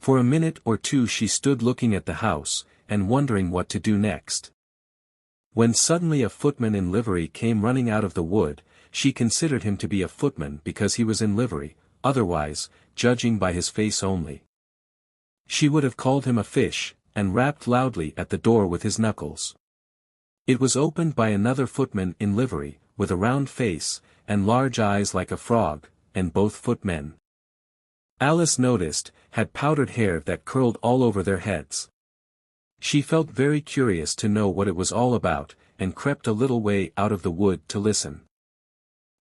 For a minute or two she stood looking at the house, and wondering what to do next. When suddenly a footman in livery came running out of the wood, she considered him to be a footman because he was in livery, otherwise, judging by his face only, she would have called him a fish, and rapped loudly at the door with his knuckles. It was opened by another footman in livery, with a round face, and large eyes like a frog, and both footmen, Alice noticed, had powdered hair that curled all over their heads. She felt very curious to know what it was all about, and crept a little way out of the wood to listen.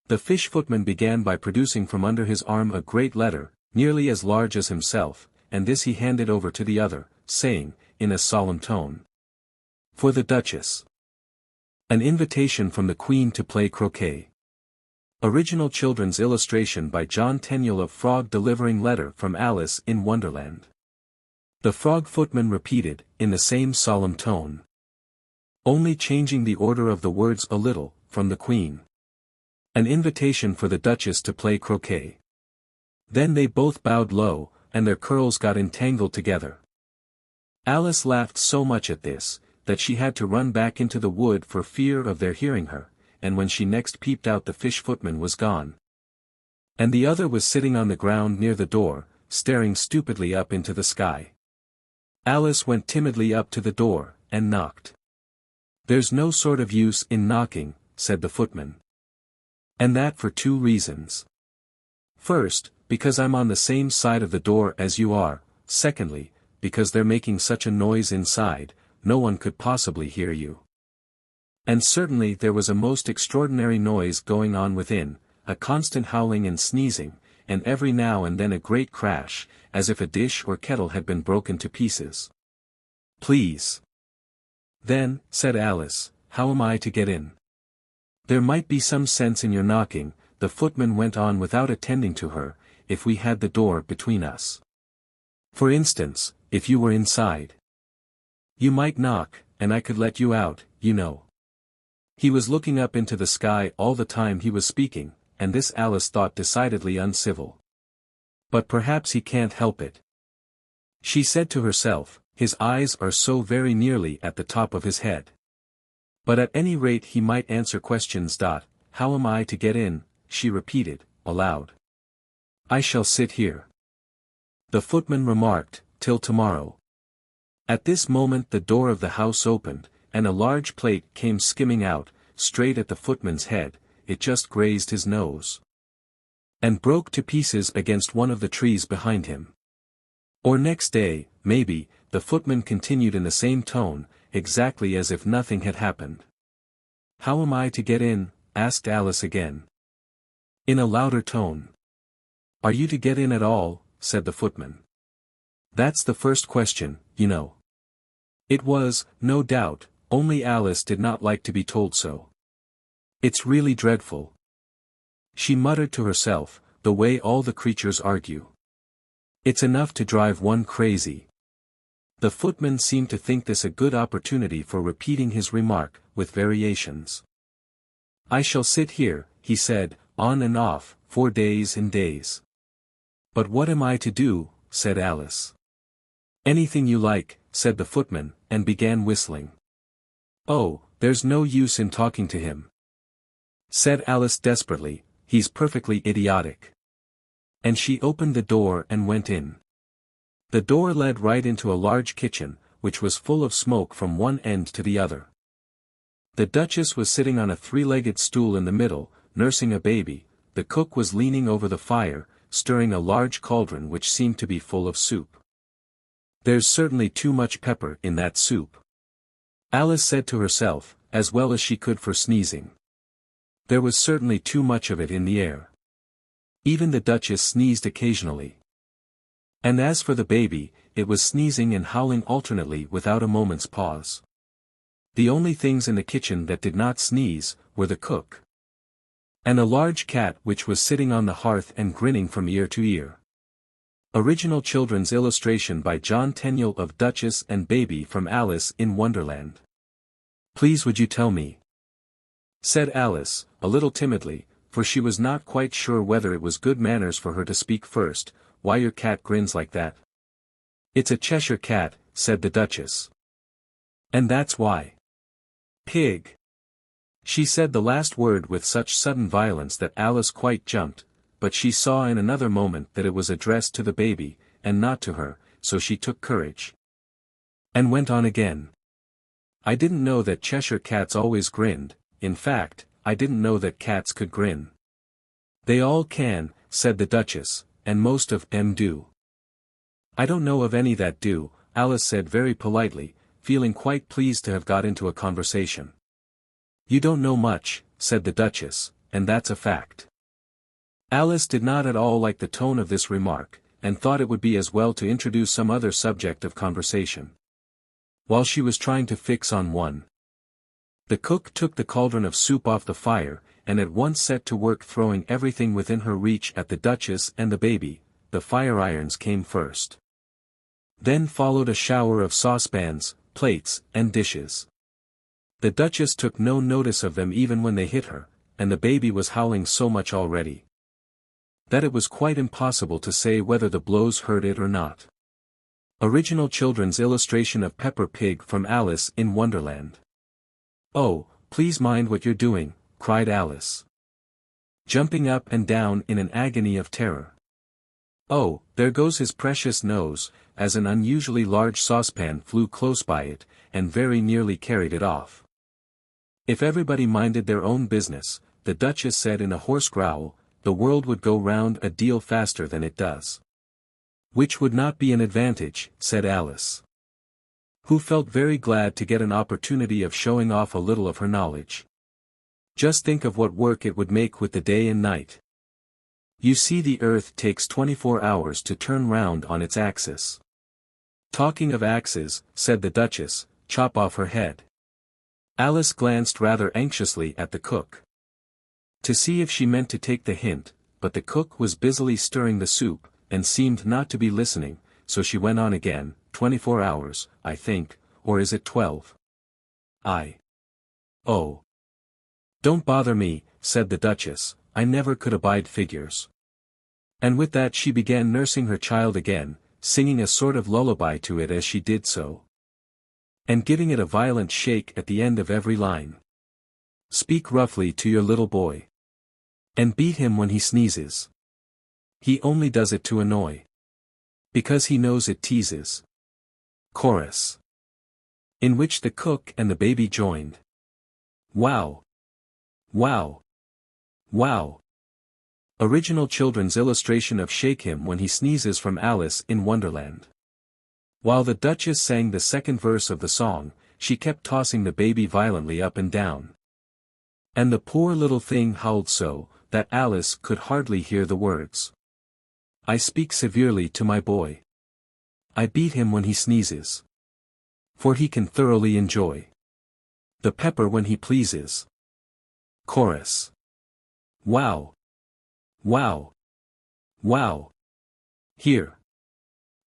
The fish footman began by producing from under his arm a great letter, nearly as large as himself, and this he handed over to the other, saying, in a solemn tone, "For the Duchess. An invitation from the Queen to play croquet." Original children's illustration by John Tenniel of Frog delivering letter from Alice in Wonderland. The frog footman repeated, in the same solemn tone, only changing the order of the words a little, from the Queen. An invitation for the Duchess to play croquet. Then they both bowed low, and their curls got entangled together. Alice laughed so much at this, that she had to run back into the wood for fear of their hearing her, and when she next peeped out the fish footman was gone. And the other was sitting on the ground near the door, staring stupidly up into the sky. Alice went timidly up to the door, and knocked. "There's no sort of use in knocking," said the footman. "And that for two reasons. First, because I'm on the same side of the door as you are, secondly, because they're making such a noise inside, no one could possibly hear you." And certainly there was a most extraordinary noise going on within, a constant howling and sneezing, and every now and then a great crash, as if a dish or kettle had been broken to pieces. "Please." "Then," said Alice, "how am I to get in?" "There might be some sense in your knocking," the footman went on without attending to her, "if we had the door between us. For instance, if you were inside. You might knock, and I could let you out, you know." He was looking up into the sky all the time he was speaking, and this Alice thought decidedly uncivil. But perhaps he can't help it, she said to herself, his eyes are so very nearly at the top of his head. But at any rate he might answer questions. "How am I to get in?" she repeated, aloud. "I shall sit here," the footman remarked, "till tomorrow." At this moment the door of the house opened, and a large plate came skimming out, straight at the footman's head. It just grazed his nose, and broke to pieces against one of the trees behind him. Or next day, maybe, the footman continued in the same tone, exactly as if nothing had happened. "How am I to get in?" asked Alice again, in a louder tone. "Are you to get in at all?" said the footman. "That's the first question, you know." It was, no doubt, only Alice did not like to be told so. "It's really dreadful," she muttered to herself, "the way all the creatures argue. It's enough to drive one crazy." The footman seemed to think this a good opportunity for repeating his remark, with variations. "I shall sit here," he said, "on and off, for days and days." "But what am I to do?" said Alice. "Anything you like," said the footman, and began whistling. "Oh, there's no use in talking to him," said Alice desperately, "he's perfectly idiotic." And she opened the door and went in. The door led right into a large kitchen, which was full of smoke from one end to the other. The Duchess was sitting on a three-legged stool in the middle, nursing a baby. The cook was leaning over the fire, stirring a large cauldron which seemed to be full of soup. "There's certainly too much pepper in that soup," Alice said to herself, as well as she could for sneezing. There was certainly too much of it in the air. Even the Duchess sneezed occasionally. And as for the baby, it was sneezing and howling alternately without a moment's pause. The only things in the kitchen that did not sneeze, were the cook, and a large cat which was sitting on the hearth and grinning from ear to ear. Original children's illustration by John Tenniel of Duchess and Baby from Alice in Wonderland. "Please would you tell me," said Alice, a little timidly, for she was not quite sure whether it was good manners for her to speak first, "why your cat grins like that?" It's a Cheshire Cat, said the Duchess. And that's why. Pig. She said the last word with such sudden violence that Alice quite jumped, but she saw in another moment that it was addressed to the baby, and not to her, so she took courage. And went on again. I didn't know that Cheshire Cats always grinned, in fact, I didn't know that cats could grin. They all can, said the Duchess, and most of them do. I don't know of any that do, Alice said very politely, feeling quite pleased to have got into a conversation. You don't know much, said the Duchess, and that's a fact. Alice did not at all like the tone of this remark, and thought it would be as well to introduce some other subject of conversation. While she was trying to fix on one, the cook took the cauldron of soup off the fire, and at once set to work throwing everything within her reach at the Duchess and the baby. The fire irons came first. Then followed a shower of saucepans, plates, and dishes. The Duchess took no notice of them even when they hit her, and the baby was howling so much already that it was quite impossible to say whether the blows hurt it or not. Original children's illustration of Peppa Pig from Alice in Wonderland. Oh, please mind what you're doing, cried Alice, jumping up and down in an agony of terror. Oh, there goes his precious nose, as an unusually large saucepan flew close by it, and very nearly carried it off. If everybody minded their own business, the Duchess said in a hoarse growl, the world would go round a deal faster than it does. Which would not be an advantage, said Alice, who felt very glad to get an opportunity of showing off a little of her knowledge. Just think of what work it would make with the day and night. You see, the earth takes 24 hours to turn round on its axis. Talking of axes, said the Duchess, chop off her head. Alice glanced rather anxiously at the cook, to see if she meant to take the hint, but the cook was busily stirring the soup, and seemed not to be listening, so she went on again, 24 hours, I think, or is it 12? Oh. Don't bother me, said the Duchess, I never could abide figures. And with that she began nursing her child again, singing a sort of lullaby to it as she did so, and giving it a violent shake at the end of every line. Speak roughly to your little boy. And beat him when he sneezes. He only does it to annoy. Because he knows it teases. Chorus. In which the cook and the baby joined. Wow. Wow. Wow. Original children's illustration of Shake Him When He Sneezes from Alice in Wonderland. While the Duchess sang the second verse of the song, she kept tossing the baby violently up and down. And the poor little thing howled so, that Alice could hardly hear the words. I speak severely to my boy. I beat him when he sneezes. For he can thoroughly enjoy the pepper when he pleases. Chorus. Wow. Wow. Wow. Here.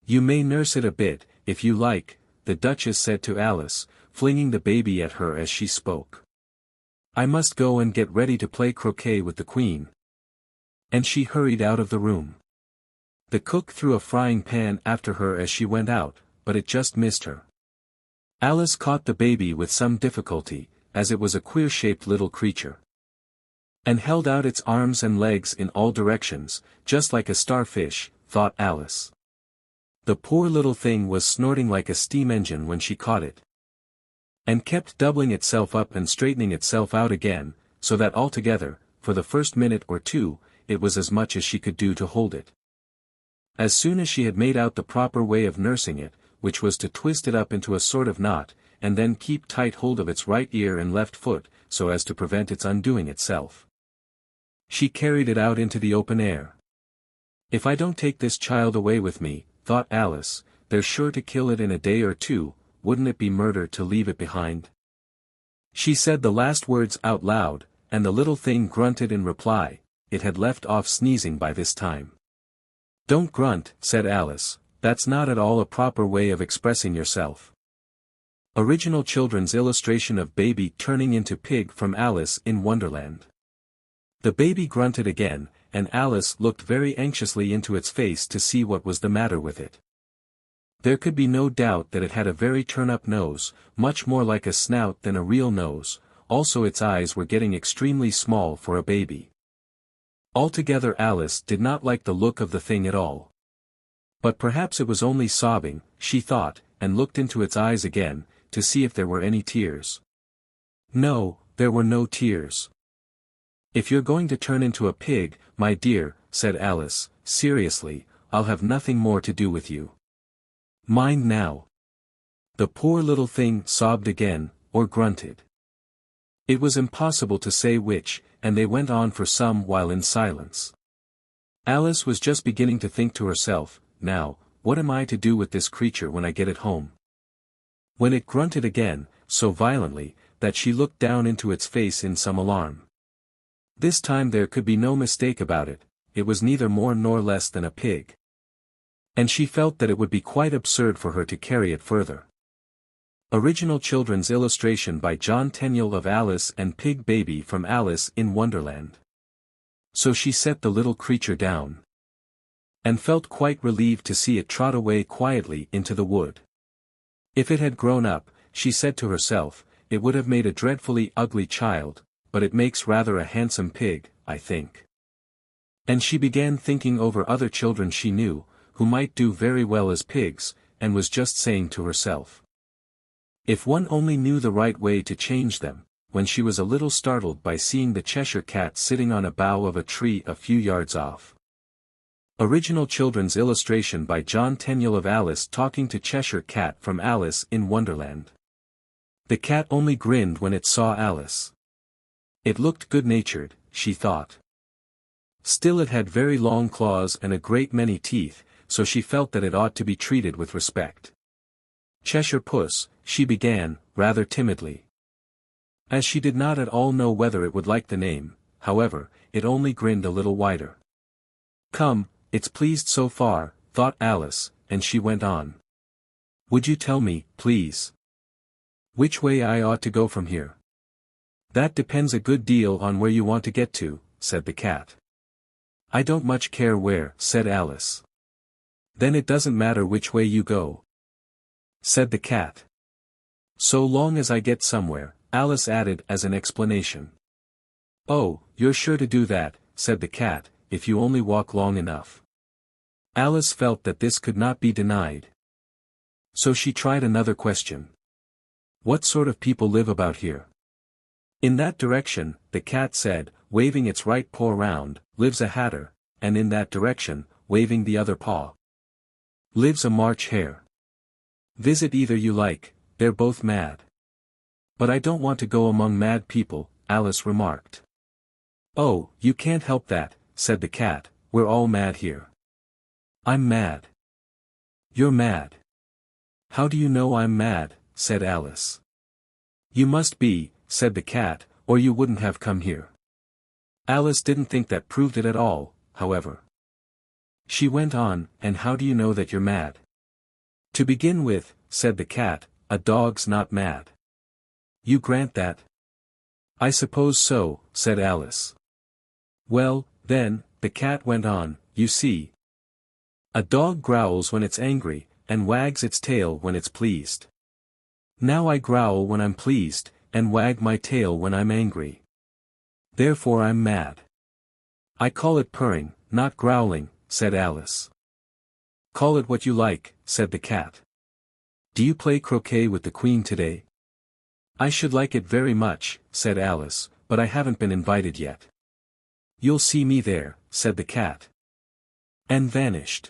You may nurse it a bit, if you like, the Duchess said to Alice, flinging the baby at her as she spoke. I must go and get ready to play croquet with the Queen. And she hurried out of the room. The cook threw a frying pan after her as she went out, but it just missed her. Alice caught the baby with some difficulty, as it was a queer-shaped little creature, and held out its arms and legs in all directions, just like a starfish, thought Alice. The poor little thing was snorting like a steam engine when she caught it, and kept doubling itself up and straightening itself out again, so that altogether, for the first minute or two, it was as much as she could do to hold it. As soon as she had made out the proper way of nursing it, which was to twist it up into a sort of knot, and then keep tight hold of its right ear and left foot, so as to prevent its undoing itself, she carried it out into the open air. If I don't take this child away with me, thought Alice, they're sure to kill it in a day or two. Wouldn't it be murder to leave it behind? She said the last words out loud, and the little thing grunted in reply. It had left off sneezing by this time. Don't grunt, said Alice, that's not at all a proper way of expressing yourself. Original children's illustration of baby turning into pig from Alice in Wonderland. The baby grunted again, and Alice looked very anxiously into its face to see what was the matter with it. There could be no doubt that it had a very turn-up nose, much more like a snout than a real nose, also its eyes were getting extremely small for a baby. Altogether Alice did not like the look of the thing at all. But perhaps it was only sobbing, she thought, and looked into its eyes again, to see if there were any tears. No, there were no tears. "If you're going to turn into a pig, my dear," said Alice, seriously, "I'll have nothing more to do with you. Mind now." The poor little thing sobbed again, or grunted. It was impossible to say which, and they went on for some while in silence. Alice was just beginning to think to herself, "Now, what am I to do with this creature when I get it home?" When it grunted again, so violently, that she looked down into its face in some alarm. This time there could be no mistake about it, it was neither more nor less than a pig. And she felt that it would be quite absurd for her to carry it further. Original children's illustration by John Tenniel of Alice and Pig Baby from Alice in Wonderland. So she set the little creature down. And felt quite relieved to see it trot away quietly into the wood. If it had grown up, she said to herself, it would have made a dreadfully ugly child, but it makes rather a handsome pig, I think. And she began thinking over other children she knew, who might do very well as pigs, and was just saying to herself, if one only knew the right way to change them, when she was a little startled by seeing the Cheshire Cat sitting on a bough of a tree a few yards off. Original children's illustration by John Tenniel of Alice talking to Cheshire Cat from Alice in Wonderland. The cat only grinned when it saw Alice. It looked good-natured, she thought. Still it had very long claws and a great many teeth, so she felt that it ought to be treated with respect. Cheshire Puss, she began, rather timidly. As she did not at all know whether it would like the name, however, it only grinned a little wider. Come, it's pleased so far, thought Alice, and she went on. Would you tell me, please, which way I ought to go from here? That depends a good deal on where you want to get to, said the cat. I don't much care where, said Alice. Then it doesn't matter which way you go, said the cat. So long as I get somewhere, Alice added as an explanation. Oh, you're sure to do that, said the cat, if you only walk long enough. Alice felt that this could not be denied. So she tried another question. What sort of people live about here? In that direction, the cat said, waving its right paw round, lives a hatter, and in that direction, waving the other paw, lives a March hare. Visit either you like, they're both mad. But I don't want to go among mad people, Alice remarked. Oh, you can't help that, said the cat, we're all mad here. I'm mad. You're mad. How do you know I'm mad, said Alice. You must be, said the cat, or you wouldn't have come here. Alice didn't think that proved it at all, however. She went on, and how do you know that you're mad? To begin with, said the cat, a dog's not mad. You grant that? I suppose so, said Alice. Well, then, the cat went on, you see. A dog growls when it's angry, and wags its tail when it's pleased. Now I growl when I'm pleased, and wag my tail when I'm angry. Therefore I'm mad. I call it purring, not growling, said Alice. Call it what you like, said the cat. Do you play croquet with the Queen today? I should like it very much, said Alice, but I haven't been invited yet. You'll see me there, said the cat. And vanished.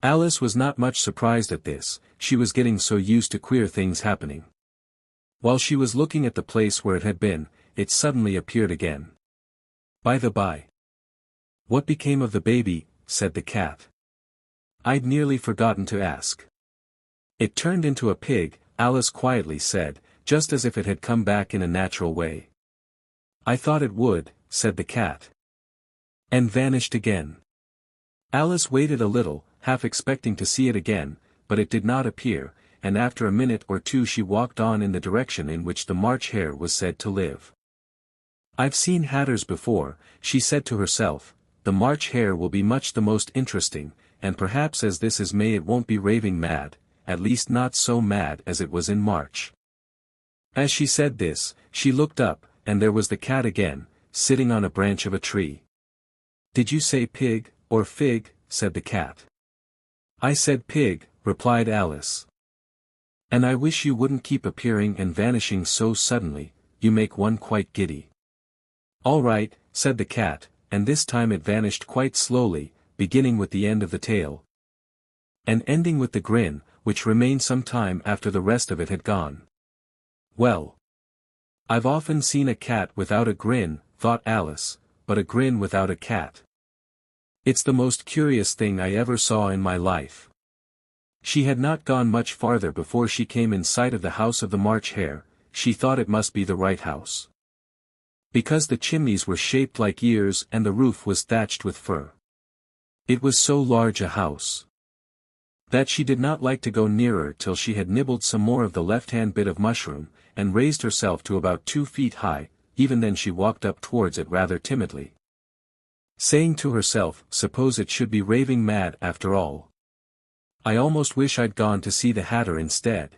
Alice was not much surprised at this, she was getting so used to queer things happening. While she was looking at the place where it had been, it suddenly appeared again. By the by, what became of the baby, said the cat. I'd nearly forgotten to ask. It turned into a pig, Alice quietly said, just as if it had come back in a natural way. I thought it would, said the cat. And vanished again. Alice waited a little, half expecting to see it again, but it did not appear, and after a minute or two she walked on in the direction in which the March hare was said to live. I've seen hatters before, she said to herself, the March hare will be much the most interesting, and perhaps as this is May it won't be raving mad, at least not so mad as it was in March." As she said this, she looked up, and there was the cat again, sitting on a branch of a tree. "Did you say pig, or fig?" said the cat. "I said pig," replied Alice. "And I wish you wouldn't keep appearing and vanishing so suddenly, you make one quite giddy." "All right," said the cat, and this time it vanished quite slowly, beginning with the end of the tail, and ending with the grin, which remained some time after the rest of it had gone. "Well, I've often seen a cat without a grin," thought Alice, "but a grin without a cat. It's the most curious thing I ever saw in my life." She had not gone much farther before she came in sight of the house of the March Hare. She thought it must be the right house, because the chimneys were shaped like ears and the roof was thatched with fur. It was so large a house that she did not like to go nearer till she had nibbled some more of the left-hand bit of mushroom, and raised herself to about 2 feet high. Even then she walked up towards it rather timidly, saying to herself, "Suppose it should be raving mad after all. I almost wish I'd gone to see the Hatter instead."